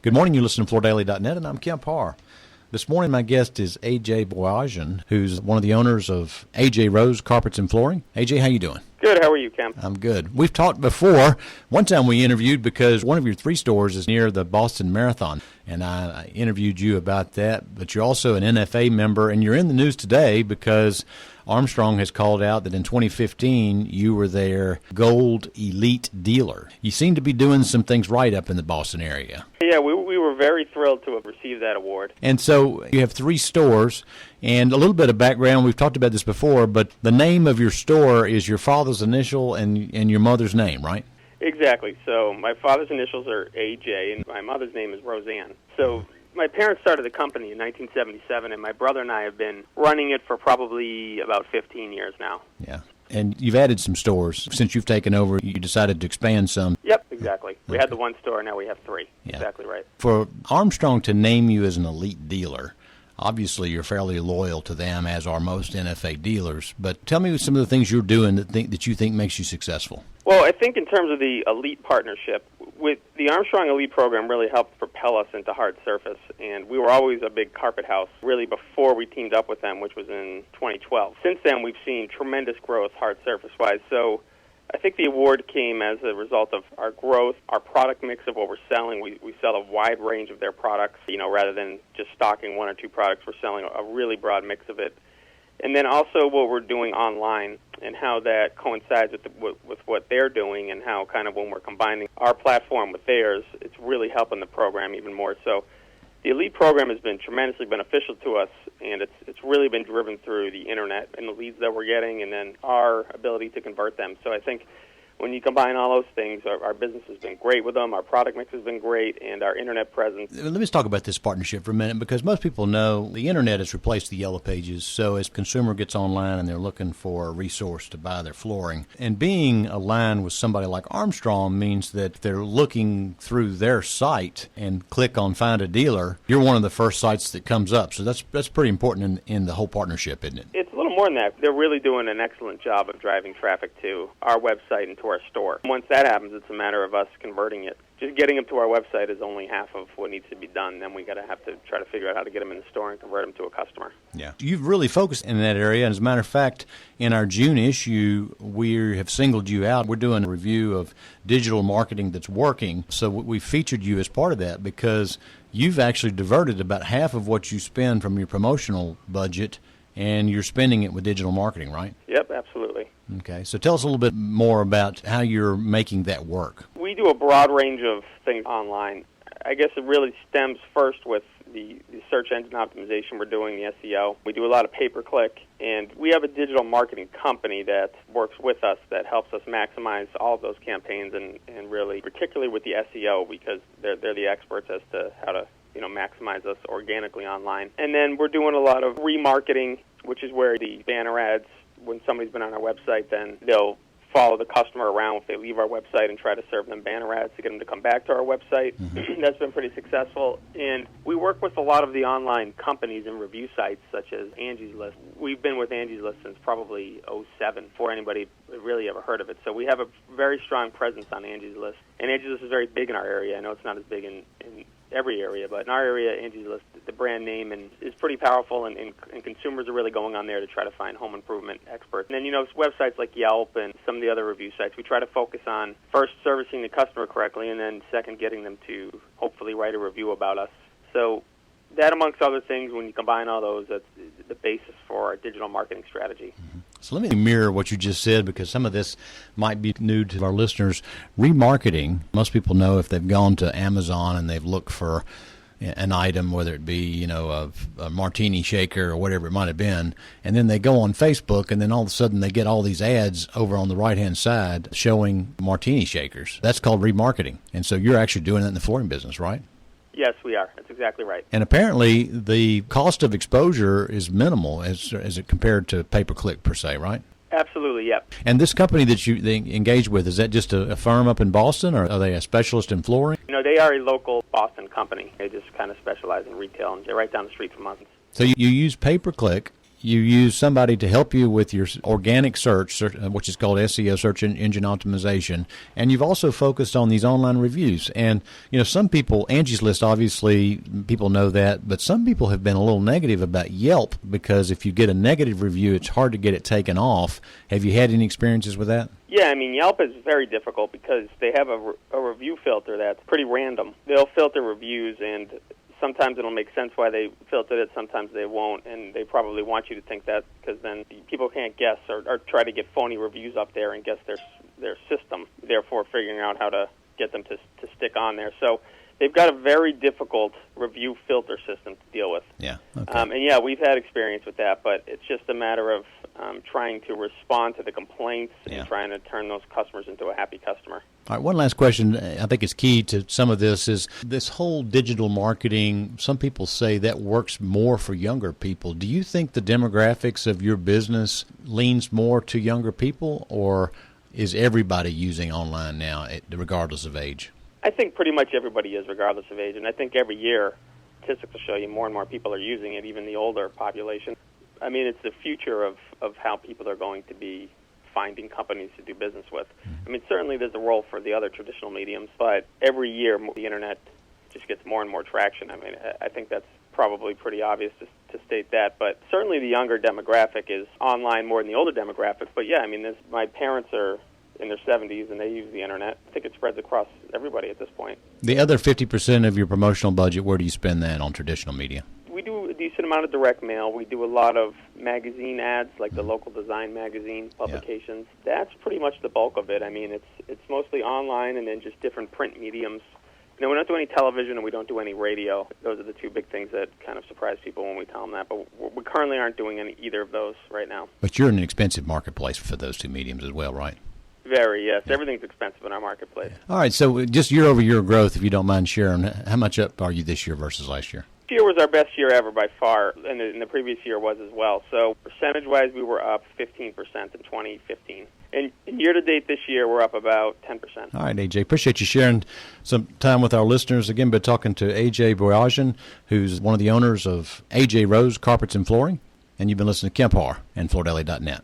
Good morning. You listen to FloorDaily.net, and I'm Kemp Harr. This morning, my guest is A.J. Boyajian, who's one of the owners of A.J. Rose Carpets and Flooring. A.J., how you doing? Good. How are you, Kemp? I'm good. We've talked before. One time we interviewed because one of your 3 stores is near the Boston Marathon, and I interviewed you about that. But you're also an NFA member, and you're in the news today because Armstrong has called out that in 2015 you were their Gold Elite Dealer. You seem to be doing some things right up in the Boston area. Yeah, we were very thrilled to have received that award. And so you have 3 stores, and a little bit of background. We've talked about this before, but the name of your store is your father's initial and your mother's name, right? Exactly. So my father's initials are A.J., and my mother's name is Roseanne. So my parents started the company in 1977, and my brother and I have been running it for probably about 15 years now. Yeah. And you've added some stores. Since you've taken over, you decided to expand some. Yep, exactly. We had the 1 store, now we have 3. Yeah. Exactly right. For Armstrong to name you as an elite dealer, obviously you're fairly loyal to them, as are most NFA dealers. But tell me some of the things you're doing that you think makes you successful. Well, I think in terms of the elite partnership, with the Armstrong Elite program really helped propel us into hard surface, and we were always a big carpet house, really before we teamed up with them, which was in 2012. Since then, we've seen tremendous growth hard surface-wise, so I think the award came as a result of our growth, our product mix of what we're selling. We sell a wide range of their products, rather than just stocking 1 or 2 products, we're selling a really broad mix of it. And then also what we're doing online and how that coincides with what they're doing, and how kind of when we're combining our platform with theirs, it's really helping the program even more. So the Elite program has been tremendously beneficial to us, and it's really been driven through the Internet and the leads that we're getting, and then our ability to convert them. So I think when you combine all those things, our business has been great with them, our product mix has been great, and our Internet presence. Let me just talk about this partnership for a minute, because most people know the Internet has replaced the Yellow Pages. So as a consumer gets online and they're looking for a resource to buy their flooring, and being aligned with somebody like Armstrong means that they're looking through their site and click on Find a Dealer. You're one of the first sites that comes up. So that's pretty important in the whole partnership, isn't it? It's a little more than that. They're really doing an excellent job of driving traffic to our website and to our store. Once that happens, it's a matter of us converting it. Just getting them to our website is only half of what needs to be done. Then we have to try to figure out how to get them in the store and convert them to a customer. Yeah. You've really focused in that area. And as a matter of fact, in our June issue, we have singled you out. We're doing a review of digital marketing that's working. So we featured you as part of that because you've actually diverted about half of what you spend from your promotional budget, and you're spending it with digital marketing, right? Yep, absolutely. Okay, so tell us a little bit more about how you're making that work. We do a broad range of things online. I guess it really stems first with the search engine optimization we're doing, the SEO. We do a lot of pay-per-click, and we have a digital marketing company that works with us that helps us maximize all of those campaigns, and really, particularly with the SEO, because they're the experts as to how to maximize us organically online. And then we're doing a lot of remarketing, which is where the banner ads, when somebody's been on our website, then they'll follow the customer around if they leave our website and try to serve them banner ads to get them to come back to our website. Mm-hmm. That's been pretty successful. And we work with a lot of the online companies and review sites such as Angie's List. We've been with Angie's List since probably 2007 before anybody really ever heard of it. So we have a very strong presence on Angie's List. And Angie's List is very big in our area. I know it's not as big in every area, but in our area, Angie's List, the brand name, is pretty powerful, and consumers are really going on there to try to find home improvement experts. And then, websites like Yelp and some of the other review sites, we try to focus on, first, servicing the customer correctly, and then, second, getting them to hopefully write a review about us. So that, amongst other things, when you combine all those, that's the basis for our digital marketing strategy. Mm-hmm. So let me mirror what you just said, because some of this might be new to our listeners. Remarketing, most people know if they've gone to Amazon and they've looked for an item, whether it be, a martini shaker or whatever it might have been, and then they go on Facebook, and then all of a sudden they get all these ads over on the right-hand side showing martini shakers. That's called remarketing. And so you're actually doing that in the flooring business, right? Yes, we are. That's exactly right. And apparently the cost of exposure is minimal as it compared to pay-per-click per se, right? Absolutely, yep. And this company that they engage with, is that just a firm up in Boston, or are they a specialist in flooring? They are a local Boston company. They just kind of specialize in retail, and they're right down the street from us. So you use pay-per-click. you use somebody to help you with your organic search, which is called SEO, search engine optimization, and you've also focused on these online reviews. And some people, Angie's List, obviously people know that, but some people have been a little negative about Yelp because if you get a negative review, it's hard to get it taken off. Have you had any experiences with that? Yeah, I mean, Yelp is very difficult because they have a review filter that's pretty random. They'll filter reviews, and sometimes it'll make sense why they filtered it, sometimes they won't, and they probably want you to think that because then people can't guess or try to get phony reviews up there and guess their system, therefore figuring out how to get them to stick on there. So they've got a very difficult review filter system to deal with. Yeah. Okay. And yeah, we've had experience with that, but it's just a matter of trying to respond to the complaints and trying to turn those customers into a happy customer. All right, one last question I think is key to some of this is this whole digital marketing. Some people say that works more for younger people. Do you think the demographics of your business leans more to younger people, or is everybody using online now, regardless of age? I think pretty much everybody is, regardless of age, and I think every year statistics will show you more and more people are using it, even the older population. I mean, it's the future of how people are going to be finding companies to do business with. I mean, certainly there's a role for the other traditional mediums, but every year the Internet just gets more and more traction. I mean, I think that's probably pretty obvious to state that, but certainly the younger demographic is online more than the older demographic. But yeah, I mean, my parents are in their 70s and they use the Internet. I think it spreads across everybody at this point. The other 50% of your promotional budget, where do you spend that on traditional media? We do a decent amount of direct mail. We do a lot of magazine ads, like the local design magazine publications. Yeah. That's pretty much the bulk of it. I mean, it's mostly online and then just different print mediums. We don't do any television and we don't do any radio. Those are the two big things that kind of surprise people when we tell them that. But we currently aren't doing either of those right now. But you're in an expensive marketplace for those two mediums as well, right? Very, yes. Yeah. Everything's expensive in our marketplace. All right, so just year-over-year growth, if you don't mind sharing, how much up are you this year versus last year? This year was our best year ever by far, and the previous year was as well. So percentage-wise, we were up 15% in 2015. And year-to-date this year, we're up about 10%. All right, A.J., appreciate you sharing some time with our listeners. Again, been talking to A.J. Boyajian, who's one of the owners of A.J. Rose Carpets and Flooring, and you've been listening to Kemp Harr and FloorDaily.net.